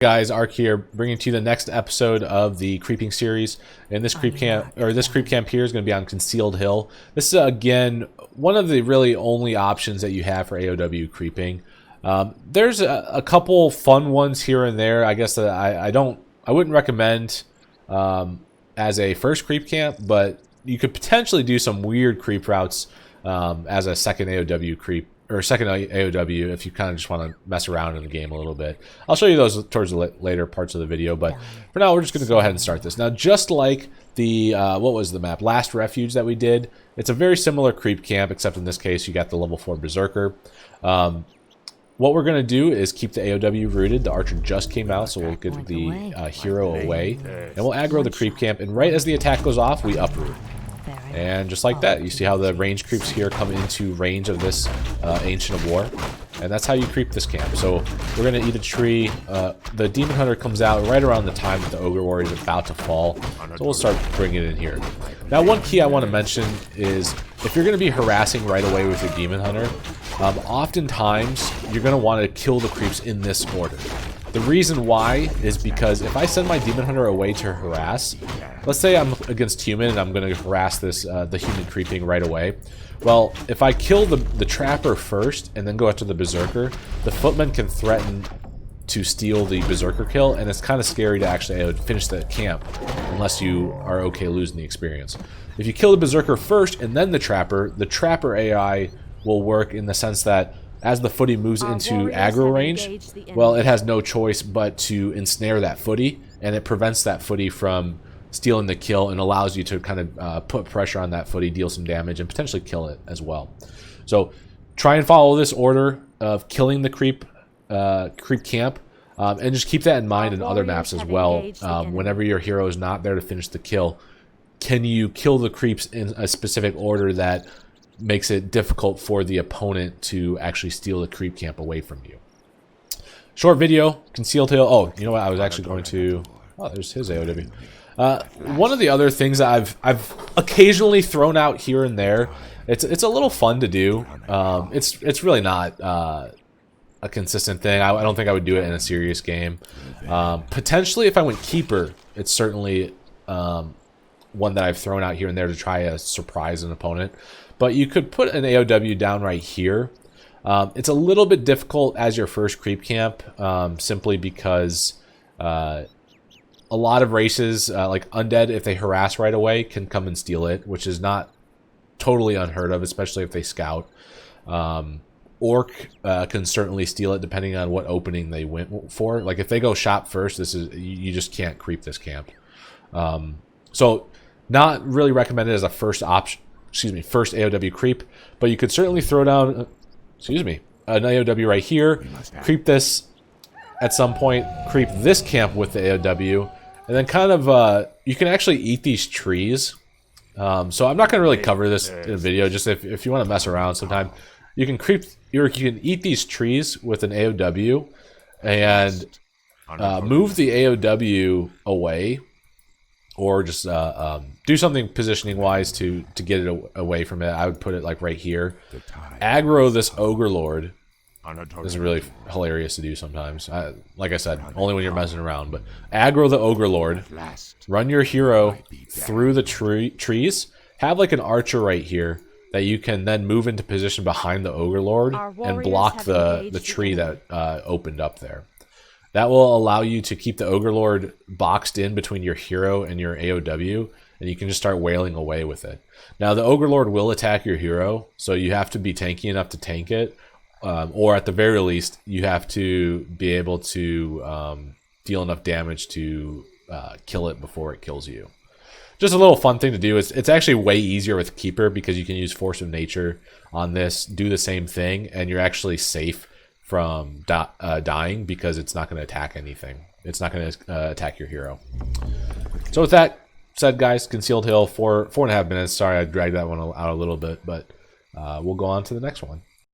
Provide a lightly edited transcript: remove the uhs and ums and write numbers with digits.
Guys, Ark here, bringing to you the next episode of the creeping series. And this creep camp here is going to be on Concealed Hill. This is again one of the really only options that you have for AOW creeping. There's a couple fun ones here and there. I guess that I wouldn't recommend as a first creep camp, but you could potentially do some weird creep routes as a second AOW creep. Or second AOW if you kind of just want to mess around in the game a little bit. I'll show you those towards the later parts of the video, but for now we're just going to go ahead and start this. Now, just like the, what was the map? Last Refuge that we did, it's a very similar creep camp, except in this case you got the level 4 Berserker. What we're going to do is keep the AOW rooted. The Archer just came out, so we'll get the hero away, and we'll aggro the creep camp, and right as the attack goes off, we uproot. And just like that, you see how the range creeps here come into range of this Ancient of War. And that's how you creep this camp. So we're going to eat a tree. The Demon Hunter comes out right around the time that the Ogre Warrior is about to fall. So we'll start bringing it in here. Now, one key I want to mention is if you're going to be harassing right away with your Demon Hunter, oftentimes you're going to want to kill the creeps in this order. The reason why is because if I send my Demon Hunter away to harass, let's say I'm against human and I'm going to harass this the human creeping right away. Well, if I kill the Trapper first and then go after the Berserker, the Footmen can threaten to steal the Berserker kill, and it's kind of scary to actually finish the camp unless you are okay losing the experience. If you kill the Berserker first and then the Trapper AI will work in the sense that as the footy moves into aggro range, well, it has no choice but to ensnare that footy, and it prevents that footy from stealing the kill and allows you to kind of put pressure on that footy, deal some damage, and potentially kill it as well. So try and follow this order of killing the creep camp, and just keep that in mind in other maps as well. Whenever your hero is not there to finish the kill, can you kill the creeps in a specific order that makes it difficult for the opponent to actually steal the creep camp away from you. Short video, Concealed Hill. Oh, you know what? I was actually going to... Oh, there's his AOW. One of the other things that I've occasionally thrown out here and there, it's a little fun to do. It's really not a consistent thing. I don't think I would do it in a serious game. Potentially, if I went Keeper, it's certainly one that I've thrown out here and there to try to surprise an opponent. But you could put an AOW down right here. It's a little bit difficult as your first creep camp, simply because a lot of races, like Undead, if they harass right away, can come and steal it, which is not totally unheard of, especially if they scout. Orc can certainly steal it depending on what opening they went for. Like if they go shop first, you just can't creep this camp. So not really recommended as a first option. First AOW creep, but you could certainly throw down, an AOW right here, creep this at some point, creep this camp with the AOW, and then kind of, you can actually eat these trees. So I'm not going to really cover this in a video, just if you want to mess around sometime, you can you can eat these trees with an AOW, and move the AOW away, or just do something positioning wise to get it away from it. I would put it like right here. Aggro this Ogre Lord. This is really hilarious to do sometimes. Like I said, only when you're messing around. But aggro the Ogre Lord. Run your hero through the trees. Have like an archer right here that you can then move into position behind the Ogre Lord and block the tree that opened up there. That will allow you to keep the Ogre Lord boxed in between your hero and your AOW, and you can just start wailing away with it. Now, the Ogre Lord will attack your hero, so you have to be tanky enough to tank it, or at the very least, you have to be able to deal enough damage to kill it before it kills you. Just a little fun thing to do. It's actually way easier with Keeper because you can use Force of Nature on this, do the same thing, and you're actually safe from dying because it's not going to attack anything. It's not going to attack your hero. So with that said, guys, Concealed Hill, 4.5 minutes. Sorry I dragged that one out a little bit, but we'll go on to the next one.